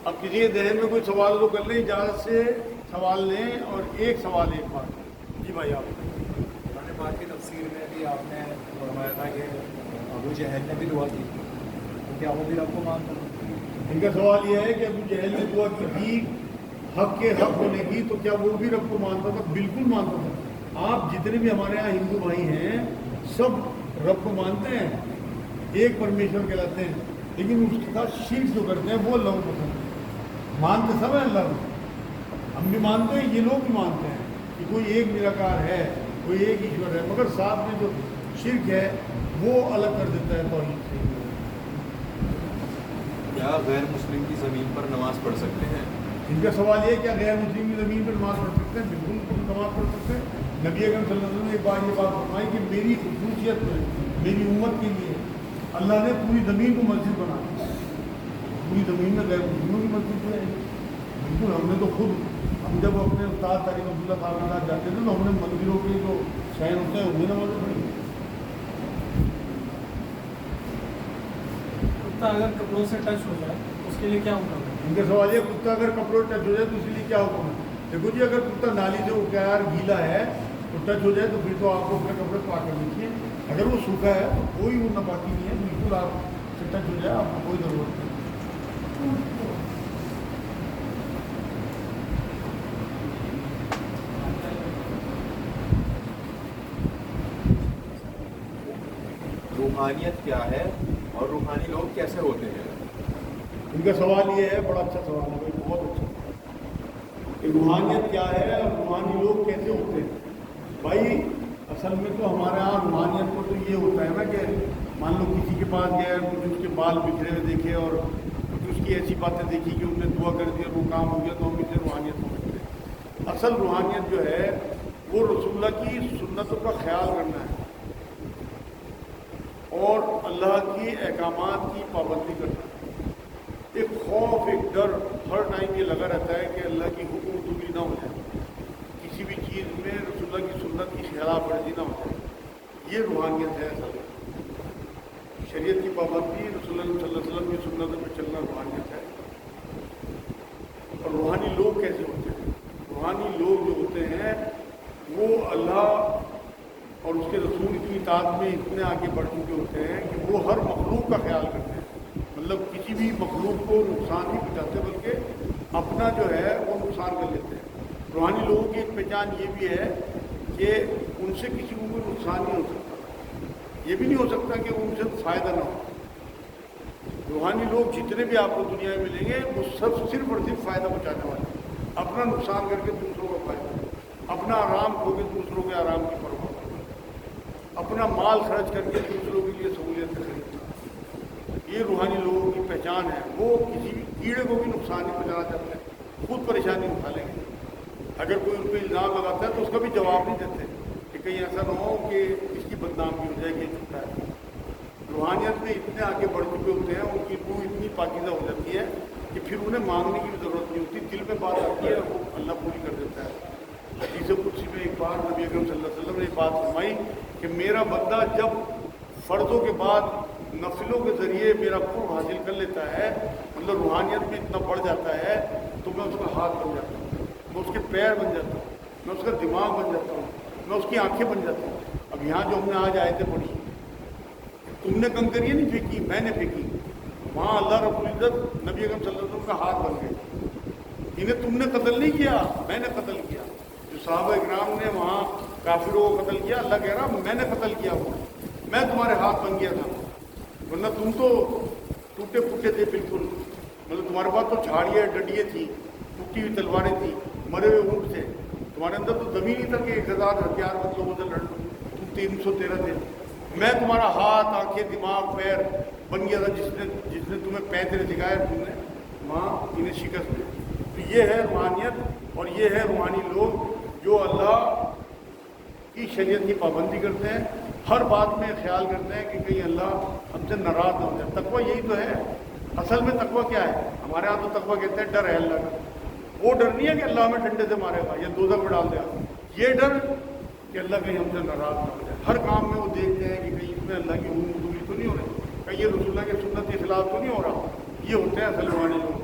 اب کسی کے ذہن میں کوئی سوال تو کر لیں، اجازت سے سوال لیں اور ایک سوال ایک بار. جی بھائی آپ. قرآن پاک کی تفسیر میں بھی آپ نے فرمایا تھا کہ ابو جہل نے بھی دعا کی، تو کیا وہ بھی رب کو مانتا تھا؟ ان کا سوال یہ ہے کہ ابو جہل نے دعا کی تھی حق کے حق ہونے کی، تو کیا وہ بھی رب کو مانتا تھا؟ بالکل مانتا تھا. آپ جتنے بھی ہمارے یہاں ہندو بھائی ہیں سب رب کو مانتے ہیں، ایک پرمیشور کہلاتے ہیں، لیکن اس کے ساتھ شرک جو کرتے ہیں وہ اللہ کو پسند ہے. مانتے سب ہیں اللہ کو، ہم بھی مانتے ہیں، یہ لوگ بھی مانتے ہیں کہ کوئی ایک نراکار ہے، کوئی ایک ایشور ہے، مگر ساتھ میں جو شرک ہے وہ الگ کر دیتا ہے توحید سے. کیا غیر مسلم کی زمین پر نماز پڑھ سکتے ہیں؟ ان کا سوال یہ ہے کیا غیر مسلم کی زمین پر نماز پڑھ سکتے ہیں؟ بالکل نماز پڑھ سکتے ہیں. نبی اکرم صلی اللہ علیہ وسلم نے ایک بار یہ بات فرمائی کہ میری خصوصیت میں میری امت کے لیے اللہ نے پوری زمین کو مسجد بنا دی. پوری زمین میں غیر مسلموں کی مسجد جو ہے بالکل. ہم نے تو خود ہم جب اپنے استاد طارق عبداللہ صاحب کے ساتھ جاتے تھے تو ہم نے مندروں کے جو شہر ہوتے ہیں انہیں نمازیں پڑھی. کتا اگر کپڑوں سے ٹچ ہو جائے اس کے لیے کیا حکم ہے؟ ان کا سوال یہ کتا اگر کپڑوں ٹچ ہو جائے تو اس لیے کیا حکم ہے؟ دیکھو جی، اگر کتا نالی سے اٹھ کے یار گیلا ہے تو ٹچ ہو جائے تو پھر تو آپ کو اپنے کپڑے پاک کر دیجیے. اگر وہ سوکھا ہے تو کوئی وہ ناپاکی نہیں ہے، بالکل آپ سے ٹچ ہو جائے آپ کو کوئی ضرورت نہیں. روحانیت کیا ہے اور روحانی لوگ کیسے ہوتے ہیں؟ ان کا سوال یہ ہے، بڑا اچھا سوال ہے بھائی، بہت اچھا کہ روحانیت کیا ہے اور روحانی لوگ کیسے ہوتے ہیں. بھائی اصل میں تو ہمارے یہاں روحانیت کو تو یہ ہوتا ہے نا کہ مان لو کسی کے پاس گیا کچھ اس کے بال بکھرے ہوئے دیکھے اور کچھ اس کی ایسی باتیں دیکھی کہ ان نے دعا کر دی اور وہ کام ہو گیا تو ہم اسے روحانیت سمجھتے ہیں. اصل روحانیت جو ہے وہ رسول اللہ کی سنتوں کا خیال کرنا ہے اور اللہ کی احکامات کی پابندی کرنا ہے. ایک خوف، ایک ڈر ہر ٹائم یہ لگا رہتا ہے کہ اللہ کی حکم دوری نہ ہو جائے، کسی بھی چیز میں رسول اللہ کی سنت کی خلاف ورزی نہ ہو جائے. یہ روحانیت ہے. اصل شریعت کی پابندی، رسول اللہ صلی اللہ علیہ وسلم کی سنت پہ چلنا روحانیت ہے. اور روحانی لوگ کیسے ہوتے ہیں؟ روحانی لوگ جو ہوتے ہیں وہ اللہ اور اس کے رسول کی اطاعت میں اتنے آگے بڑھ چکے ہوتے ہیں کہ وہ ہر مخلوق کا خیال کرتے ہیں. مطلب کسی بھی مخلوق کو نقصان نہیں پہنچاتے بلکہ اپنا جو ہے وہ نقصان کر لیتے ہیں. روحانی لوگوں کی ایک پہچان یہ بھی ہے کہ ان سے کسی کو کوئی نقصان نہیں ہو سکتا، یہ بھی نہیں ہو سکتا کہ ان سے فائدہ نہ ہو. روحانی لوگ جتنے بھی آپ کو دنیا میں ملیں گے وہ سب صرف اور صرف فائدہ پہنچانے والے ہیں. اپنا نقصان کر کے دوسروں کا فائدہ، اپنا آرام کھو کے دوسروں کے آرام کی پرواہ، اپنا مال خرچ کر کے دوسروں کے لیے سہولیت خریدنا. یہ روحانی لوگوں کی پہچان ہے. وہ کسی بھی کیڑے کو بھی نقصان نہیں پہنچانا چاہتے، خود پریشانی اٹھا لیں گے. اگر کوئی ان پہ الزام لگاتا ہے تو اس کا بھی جواب نہیں دیتے کہ کہیں ایسا نہ ہو کہ اس کی بدنامی ہو جائے کہ چھوٹا ہے. روحانیت میں اتنے آگے بڑھ چکے ہوتے ہیں، ان کی روح اتنی پاکیزہ ہو جاتی ہے کہ پھر انہیں مانگنے کی بھی ضرورت نہیں ہوتی. دل میں بات آتی ہے وہ اللہ پوری کر دیتا ہے. حدیث قدسی میں ایک بار نبی اکرم صلی اللہ علیہ وسلم نے ایک بات فرمائی کہ میرا بندہ جب فرضوں کے بعد نفلوں کے ذریعے میرا قرب حاصل کر لیتا ہے، مطلب روحانیت میں اتنا بڑھ جاتا ہے، تو میں اس کا ہاتھ بن جاتا ہوں، میں اس کے پیر بن جاتا ہوں، میں اس کا دماغ بن جاتا ہوں، میں اس کی آنکھیں بن جاتا ہوں. اب یہاں جو ہم نے آج آیتیں پڑھی، تم نے کنکریاں نہیں پھینکی، میں نے پھینکی، وہاں اللہ رب العزت نبی اکرم صلی اللہ علیہ وسلم کا ہاتھ بن گئے. انہیں تم نے قتل نہیں کیا، میں نے قتل کیا. جو صحابہ اکرام نے وہاں کافروں کو قتل کیا، اللہ کہہ رہا میں نے قتل کیا ہوا، میں تمہارے ہاتھ بن گیا تھا. ورنہ تم تو ٹوٹے پھوٹے تھے بالکل. مطلب تمہارے پاس تو جھاڑیاں ڈنڈیاں تھیں، ٹوٹی ہوئی تلواریں تھیں، مرے ہوئے اونٹ تھے. تمہارے اندر تو زمین ہی تھا کہ 1000 ہتھیار لوگوں سے لڑ لو. تم 313 تھے. میں تمہارا ہاتھ، آنکھیں، دماغ، پیر بن گیا تھا جس نے تمہیں پینترے سکھایا، تم نے وہاں انہیں شکست دی. تو یہ ہے روحانیت اور یہ ہے روحانی لوگ جو اللہ کی شریعت کی پابندی کرتے ہیں، ہر بات میں خیال کرتے ہیں کہ کہیں اللہ ہم سے ناراض نہ ہو جائے. تقویٰ یہی تو ہے. اصل میں تقویٰ کیا ہے؟ ہمارے یہاں تو تقویٰ کہتے ہیں ڈر ہے اللہ کا. وہ ڈر نہیں ہے کہ اللہ ہمیں ڈنڈے سے مارے گا یا دوزخ میں ڈال دے گا. یہ ڈر کہ اللہ کہیں ہم سے ناراض نہ ہو جائے. ہر کام میں وہ دیکھتے ہیں کہ کہیں اس میں اللہ کی حکم دوری تو نہیں ہو رہی، کہیں یہ رسول اللہ کے سنت کے خلاف تو نہیں ہو رہا. یہ ہوتے ہیں اصل روحانی لوگ.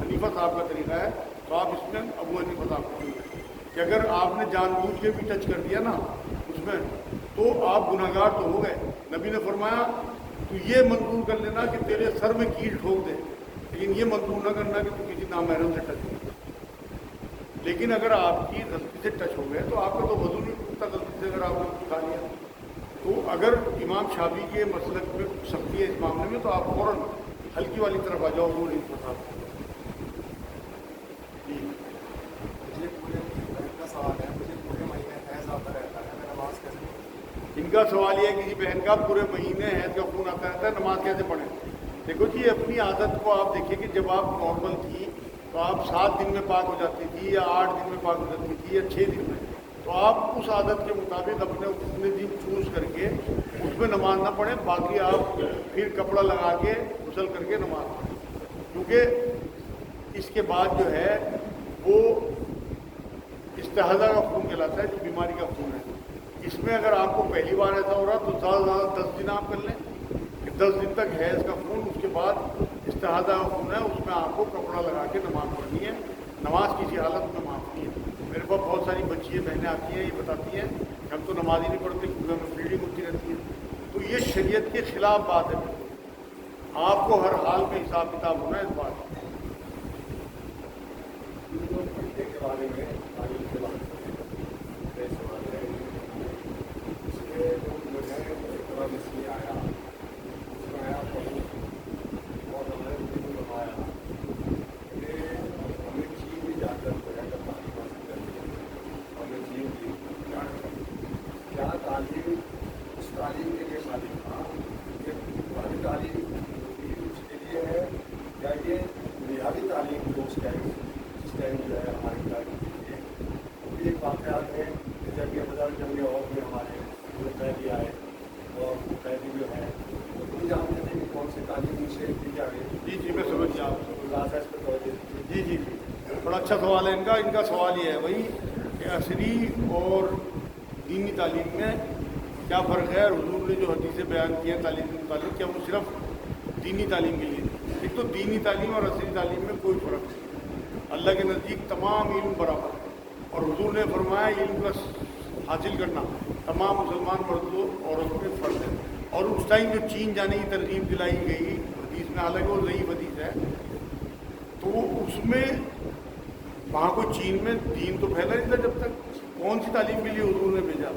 حنیفہ صاحب کا طریقہ ہے، تو آپ اس میں ابو حنیفہ صاحب کو کہ اگر آپ نے جان بوجھ کے بھی ٹچ کر دیا نا اس میں، تو آپ گناہ گار تو ہو گئے۔ نبی نے فرمایا تو یہ منظور کر لینا کہ تیرے سر میں کیل ٹھوک دے، لیکن یہ منظور نہ کرنا کہ تو کسی نامحرم سے ٹچ کر۔ لیکن اگر آپ کی غلطی سے ٹچ ہو گئے تو آپ کا تو وضو نہیں ٹوٹتا غلطی سے اگر آپ نے کھا لیا۔ تو اگر امام شافعی کے مسلک میں سختی ہے اس معاملے میں تو آپ فوراً ہلکی والی طرف آ جاؤ، وہ نہیں پتا۔ جی مجھے پورے کا سوال ہے، مجھے پورے مہینے حیض آتا رہتا ہے، میں نماز کیسے پڑھوں؟ ان کا سوال یہ ہے کسی بہن کا پورے مہینے حیض کا خون آتا رہتا ہے، نماز کیسے پڑھیں؟ دیکھو جی، اپنی عادت کو آپ دیکھیں کہ جب آپ نارمل تھی تو آپ 7 دن میں پاک ہو جاتی تھی یا 8 دن میں پاک ہو جاتی تھی یا 6 دن میں، تو آپ اس عادت کے مطابق اپنے دن چوز کر کے اس میں نماز نہ پڑھیں، باقی آپ پھر کپڑا لگا کے غسل کر کے نماز پڑھیں، کیونکہ اس کے بعد جو ہے وہ استحاضہ کا خون کہلاتا ہے، جو بیماری کا خون ہے۔ اس میں اگر آپ کو پہلی بار ایسا ہو رہا تو زیادہ سے زیادہ 10 دن آپ کر لیں کہ 10 دن تک حیض کا خون، اس کے بعد استحاضہ کا خون ہے، اس میں آپ کو کپڑا لگا کے نماز پڑھنی ہے۔ نماز کسی حالت میں معاف نہیں ہے۔ میرے پاس بہت ساری بچیاں بہنیں آتی ہیں، یہ بتاتی ہیں کہ ہم تو نماز ہی نہیں پڑھتے کیونکہ ہمیں فیلڈنگ ہوتی رہتی ہے، تو یہ شریعت کے خلاف بات ہے۔ آپ کو ہر حال میں حساب کتاب ہونا ہے اس بات کا۔ کے بارے میں تعلیم کے بارے میں سوال ہے، اس کے جو ہے ایک طرح مسئلے آیا، اس میں آیا اور ہمارے مجھے کو بتایا کہ ہمیں چین بھی جا کر جو ہے تعلیم حاصل کرنی ہے، ہمیں چین کی کیا تعلیم اس تعلیم کے لیے خالی تھا کہ پرانی تعلیم اس کے لیے ہے یا یہ بنیادی تعلیم کو اس ٹائم جو ہے ہماری تعلیم کے لیے؟ بھی ایک واقعات ہے کہ جب یہ بدل جنگ اور میں ہمارے جو قیدی آئے اور وہ قیدی جو ہے وہ نہیں جانتے تھے کہ کون سی تعلیم سے دی جائے۔ جی جی میں سمجھ گیا آپ خلاصہ اس پہ توجہ دیجیے۔ جی جی جی بڑا اچھا سوال ہے ان کا سوال یہ ہے بھائی کہ عصری اور دینی تعلیم میں کیا فرق ہے؟ حضور نے جو حدیثیں بیان کی ہیں تعلیم کے متعلق، کیا وہ صرف دینی تعلیم کے لیے؟ ایک تو دینی تعلیم اور عصری تعلیم میں کوئی فرق نہیں، اللہ کے نزدیک تمام علم برابر ہے، اور حضور نے فرمایا علم کا حاصل کرنا تمام مسلمان مرد و عورت پہ فرض ہے۔ اور اس ٹائم جو چین جانے کی ترغیب دلائی گئی حدیث میں، حالانکہ وہ ضعیف حدیث ہے، تو اس میں وہاں کو چین میں دین تو پھیلا نہیں تھا جب تک، کون سی تعلیم کے لیے حضور نے بھیجا؟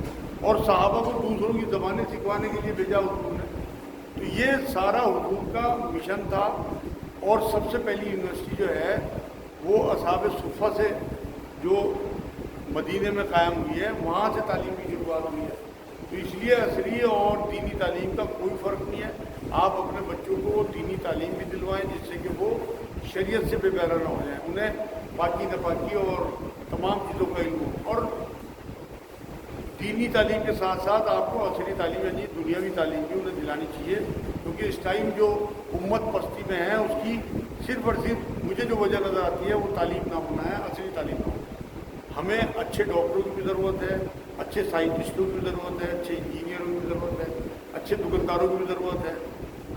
اور صحابہ کو دوسروں کی زبانیں سکھوانے کے لیے بھیجا حضور نے۔ تو یہ سارا حضور کا مشن تھا، اور سب سے پہلی یونیورسٹی جو ہے وہ اصحاب صفہ سے جو مدینے میں قائم ہوئی ہے، وہاں سے تعلیم کی شروعات ہوئی ہے۔ تو اس لیے عصری اور دینی تعلیم کا کوئی فرق نہیں ہے۔ آپ اپنے بچوں کو دینی تعلیم بھی دلوائیں جس سے کہ وہ شریعت سے بے بہرا نہ ہو جائیں، انہیں پاکی ناپاکی اور تمام چیزوں کا علم ہو۔ اور دینی تعلیم کے ساتھ ساتھ آپ کو عصری تعلیم یعنی دنیاوی تعلیم بھی انہیں دلانی چاہیے، کیونکہ اس ٹائم جو امت پستی میں ہے اس کی صرف اور صرف مجھے جو وجہ نظر آتی ہے وہ تعلیم نہ ہونا ہے، عصری تعلیم نہ ہونا۔ ہمیں اچھے ڈاکٹروں کی بھی ضرورت ہے، اچھے سائنٹسٹوں کی بھی ضرورت ہے، اچھے انجینئروں کی بھی ضرورت ہے، اچھے دکانداروں کی بھی ضرورت ہے۔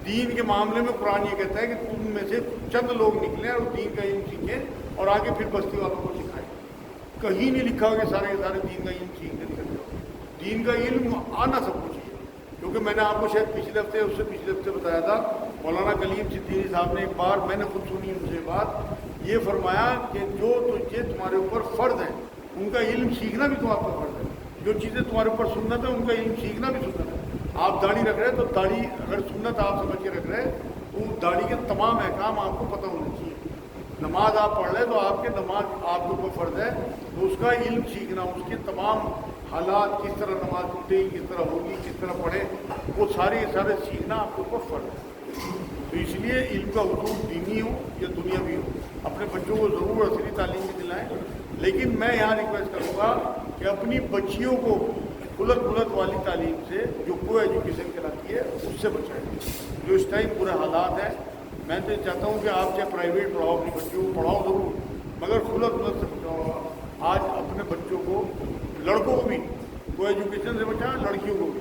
دین کے معاملے میں قرآن یہ کہتا ہے کہ تم میں سے چند لوگ نکلیں اور دین کا علم سیکھیں اور آگے پھر بستی والوں کو سکھائیں۔ کہیں نہیں لکھا ہو کہ سارے کے سارے دین کا علم سیکھنے نکل جاؤ۔ دین کا علم آنا سب کچھ ہے، کیونکہ میں نے آپ کو شاید پچھلے ہفتے اس سے پچھلے ہفتے بتایا تھا، مولانا کلیم صدیقی صاحب نے ایک بار، میں نے خود سنی ان سے بات، یہ فرمایا کہ جو تمہارے اوپر فرض ہیں ان کا علم سیکھنا بھی تمہارے اوپر فرض ہے، جو چیزیں تمہارے اوپر سنت ہے ان کا علم سیکھنا بھی سنت ہے۔ آپ داڑھی رکھ رہے تو داڑھی اگر سنت آپ سمجھ کے رکھ رہے تو داڑھی کے تمام احکام آپ کو پتہ ہونے چاہیے۔ نماز آپ پڑھ رہے تو آپ کے نماز آپ کے اوپر فرض ہے، تو اس کا علم سیکھنا، اس کے تمام حالات، کس طرح نماز ٹوٹے گی، کس طرح ہوگی، کس طرح پڑھے، وہ سارے سیکھنا آپ کے اوپر فرض ہے۔ تو اس لیے علم کا حصول دینی ہو یا دنیاوی ہو، اپنے بچوں کو ضرور عصری تعلیم بھی دلائیں، لیکن میں یہاں ریکویسٹ کروں گا کہ اپنی بچیوں کو کھلت والی تعلیم سے جو کو ایجوکیشن کہلاتی ہے اس سے بچائیں، جو اس ٹائم برے حالات ہیں۔ میں تو چاہتا ہوں کہ آپ چاہے پرائیویٹ پڑھاؤ، اپنی بچوں کو پڑھاؤ ضرور، مگر کھلت سے بچاؤ۔ آج اپنے بچوں کو، لڑکوں کو بھی کو ایجوکیشن سے بچائیں، لڑکیوں کو بھی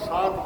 7